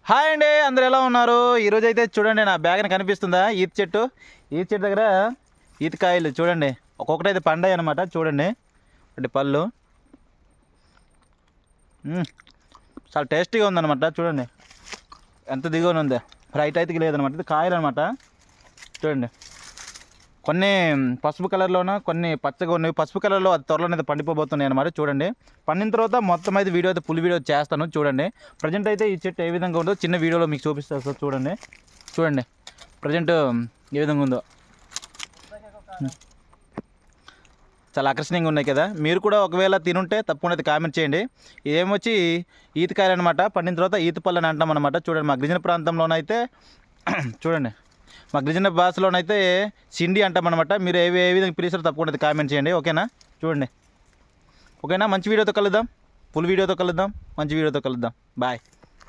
Hi అండి, అందరు ఎలా ఉన్నారు? ఈరోజు అయితే చూడండి, నా బ్యాగ్ని కనిపిస్తుందా? ఈత చెట్టు దగ్గర ఈతకాయలు చూడండి, ఒక్కొక్కటి అయితే పండాయి అనమాట. చూడండి, ఒకటి పళ్ళు చాలా టేస్టీగా ఉందన్నమాట. చూడండి ఎంత దిగువన ఉంది, ఫ్రైట్ అయితే లేదనమాట. ఇది కాయలు అనమాట. చూడండి, కొన్ని పసుపు కలర్లోన, కొన్ని పచ్చగా ఉన్నవి. పసుపు కలర్లో అది త్వరలో అయితే పండిపోబోతున్నాయి అనమాట. చూడండి, పండిన తర్వాత మొత్తం అయితే వీడియో అయితే ఫుల్ వీడియో చేస్తాను. చూడండి, ప్రజెంట్ అయితే ఈ చెట్టు ఏ విధంగా ఉందో చిన్న వీడియోలో మీకు చూపిస్తాను సార్. చూడండి ప్రజెంట్ ఏ విధంగా ఉందో చాలా ఆకర్షణీయంగా ఉన్నాయి కదా. మీరు కూడా ఒకవేళ తినుంటే తప్పకుండా అయితే కామెంట్ చేయండి. ఇదేమొచ్చి ఈతకాయలు అనమాట. పండిన తర్వాత ఈత పళ్ళు అని అంటాం అనమాట. చూడండి, మా గిరిజన ప్రాంతంలోనైతే చూడండి, మా గిరిజన భాషలోనైతే సిండి అంటామన్నమాట. మీరు ఏ విధంగా పిలుస్తారో తప్పకుండా కామెంట్ చేయండి. ఓకేనా? చూడండి, ఓకేనా? మంచి వీడియోతో కలుద్దాం, ఫుల్ వీడియోతో కలుద్దాం, మంచి వీడియోతో కలుద్దాం. బాయ్.